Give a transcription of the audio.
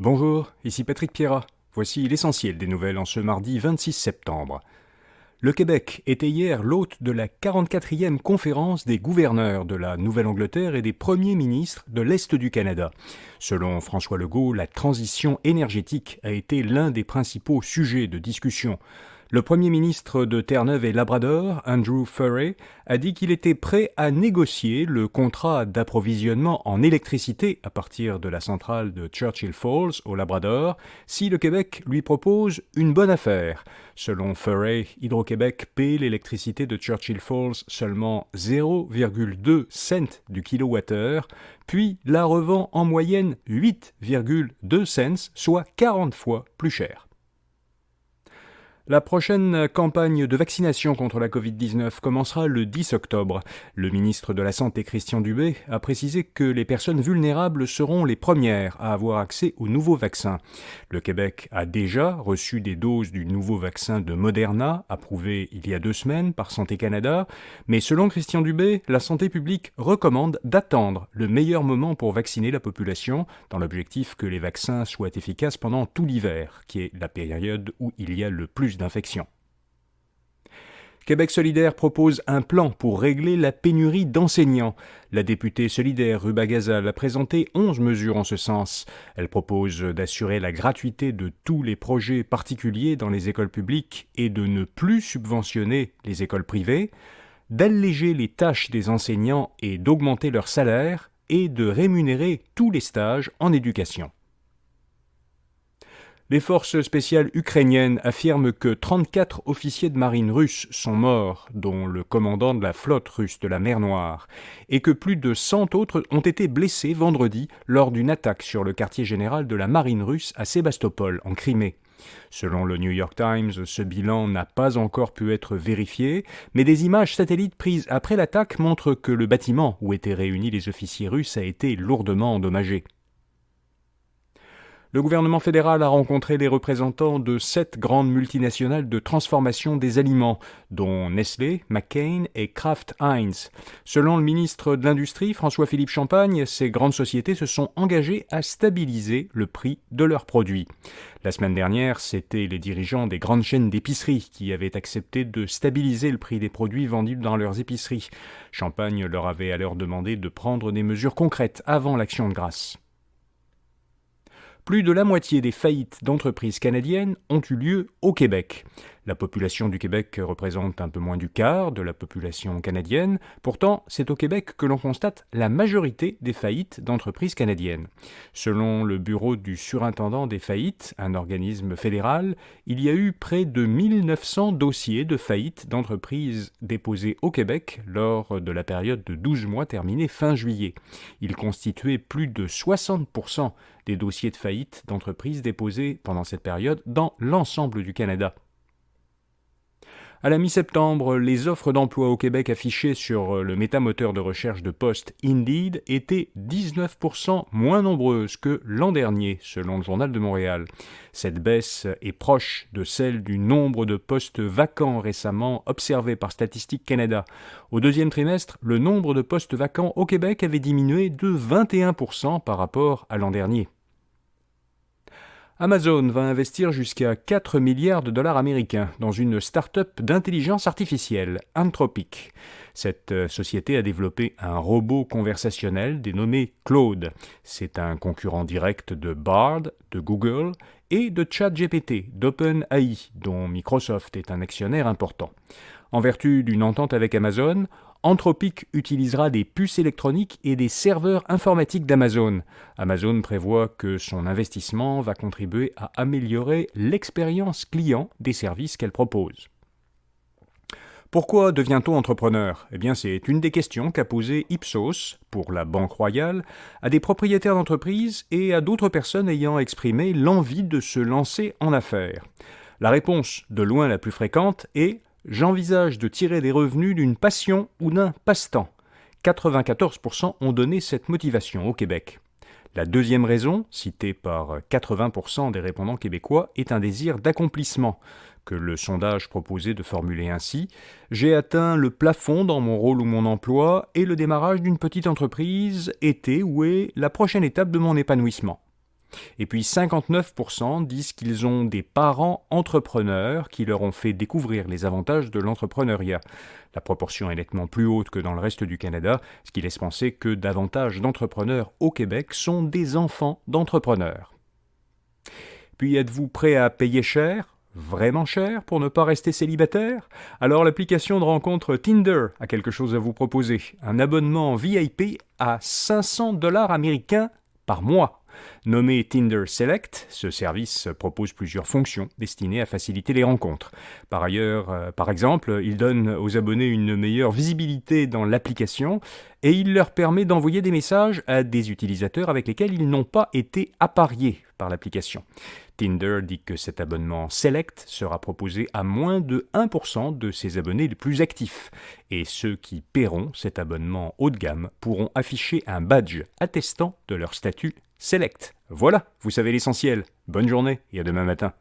Bonjour, ici Patrick Pierrat. Voici l'essentiel des nouvelles en ce mardi 26 septembre. Le Québec était hier l'hôte de la 44e conférence des gouverneurs de la Nouvelle-Angleterre et des premiers ministres de l'Est du Canada. Selon François Legault, la transition énergétique a été l'un des principaux sujets de discussion. Le premier ministre de Terre-Neuve et Labrador, Andrew Furey, a dit qu'il était prêt à négocier le contrat d'approvisionnement en électricité à partir de la centrale de Churchill Falls, au Labrador, si le Québec lui propose une bonne affaire. Selon Furey, Hydro-Québec paie l'électricité de Churchill Falls seulement 0,2 cents du kilowattheure, puis la revend en moyenne 8,2 cents, soit 40 fois plus cher. La prochaine campagne de vaccination contre la COVID-19 commencera le 10 octobre. Le ministre de la Santé, Christian Dubé, a précisé que les personnes vulnérables seront les premières à avoir accès au nouveau vaccin. Le Québec a déjà reçu des doses du nouveau vaccin de Moderna, approuvé il y a 2 semaines par Santé Canada, mais selon Christian Dubé, la santé publique recommande d'attendre le meilleur moment pour vacciner la population, dans l'objectif que les vaccins soient efficaces pendant tout l'hiver, qui est la période où il y a le plus d'infections. Québec solidaire propose un plan pour régler la pénurie d'enseignants. La députée solidaire Ruba Gazal a présenté 11 mesures en ce sens. Elle propose d'assurer la gratuité de tous les projets particuliers dans les écoles publiques et de ne plus subventionner les écoles privées, d'alléger les tâches des enseignants et d'augmenter leur salaire, et de rémunérer tous les stages en éducation. Les forces spéciales ukrainiennes affirment que 34 officiers de marine russes sont morts, dont le commandant de la flotte russe de la mer Noire, et que plus de 100 autres ont été blessés vendredi lors d'une attaque sur le quartier général de la marine russe à Sébastopol, en Crimée. Selon le New York Times, ce bilan n'a pas encore pu être vérifié, mais des images satellites prises après l'attaque montrent que le bâtiment où étaient réunis les officiers russes a été lourdement endommagé. Le gouvernement fédéral a rencontré les représentants de 7 grandes multinationales de transformation des aliments, dont Nestlé, McCain et Kraft Heinz. Selon le ministre de l'Industrie, François-Philippe Champagne, ces grandes sociétés se sont engagées à stabiliser le prix de leurs produits. La semaine dernière, c'étaient les dirigeants des grandes chaînes d'épicerie qui avaient accepté de stabiliser le prix des produits vendus dans leurs épiceries. Champagne leur avait alors demandé de prendre des mesures concrètes avant l'Action de grâce. Plus de la moitié des faillites d'entreprises canadiennes ont eu lieu au Québec. La population du Québec représente un peu moins du quart de la population canadienne. Pourtant, c'est au Québec que l'on constate la majorité des faillites d'entreprises canadiennes. Selon le Bureau du surintendant des faillites, un organisme fédéral, il y a eu près de 1900 dossiers de faillite d'entreprises déposés au Québec lors de la période de 12 mois terminée fin juillet. Ils constituaient plus de 60% des dossiers de faillite d'entreprises déposés pendant cette période dans l'ensemble du Canada. À la mi-septembre, les offres d'emploi au Québec affichées sur le métamoteur de recherche de poste Indeed étaient 19% moins nombreuses que l'an dernier, selon le Journal de Montréal. Cette baisse est proche de celle du nombre de postes vacants récemment observé par Statistique Canada. Au deuxième trimestre, le nombre de postes vacants au Québec avait diminué de 21% par rapport à l'an dernier. Amazon va investir jusqu'à 4 milliards de dollars américains dans une start-up d'intelligence artificielle, Anthropic. Cette société a développé un robot conversationnel dénommé Claude. C'est un concurrent direct de Bard, de Google, et de ChatGPT, d'OpenAI, dont Microsoft est un actionnaire important. En vertu d'une entente avec Amazon, Anthropic utilisera des puces électroniques et des serveurs informatiques d'Amazon. Amazon prévoit que son investissement va contribuer à améliorer l'expérience client des services qu'elle propose. Pourquoi devient-on entrepreneur ? Eh bien, c'est une des questions qu'a posée Ipsos, pour la Banque Royale, à des propriétaires d'entreprises et à d'autres personnes ayant exprimé l'envie de se lancer en affaires. La réponse, de loin la plus fréquente, est « J'envisage de tirer des revenus d'une passion ou d'un passe-temps ». 94% ont donné cette motivation au Québec. La deuxième raison, citée par 80% des répondants québécois, est un désir d'accomplissement, que le sondage proposait de formuler ainsi « J'ai atteint le plafond dans mon rôle ou mon emploi et le démarrage d'une petite entreprise était ou est la prochaine étape de mon épanouissement ». Et puis 59% disent qu'ils ont des parents entrepreneurs qui leur ont fait découvrir les avantages de l'entrepreneuriat. La proportion est nettement plus haute que dans le reste du Canada, ce qui laisse penser que davantage d'entrepreneurs au Québec sont des enfants d'entrepreneurs. Puis êtes-vous prêt à payer cher, vraiment cher, pour ne pas rester célibataire? Alors l'application de rencontre Tinder a quelque chose à vous proposer. Un abonnement VIP à 500$ américains par mois. Nommé Tinder Select, ce service propose plusieurs fonctions destinées à faciliter les rencontres. Par exemple, il donne aux abonnés une meilleure visibilité dans l'application et il leur permet d'envoyer des messages à des utilisateurs avec lesquels ils n'ont pas été appariés par l'application. Tinder dit que cet abonnement Select sera proposé à moins de 1% de ses abonnés les plus actifs. Et ceux qui paieront cet abonnement haut de gamme pourront afficher un badge attestant de leur statut Select. Voilà, vous savez l'essentiel. Bonne journée et à demain matin.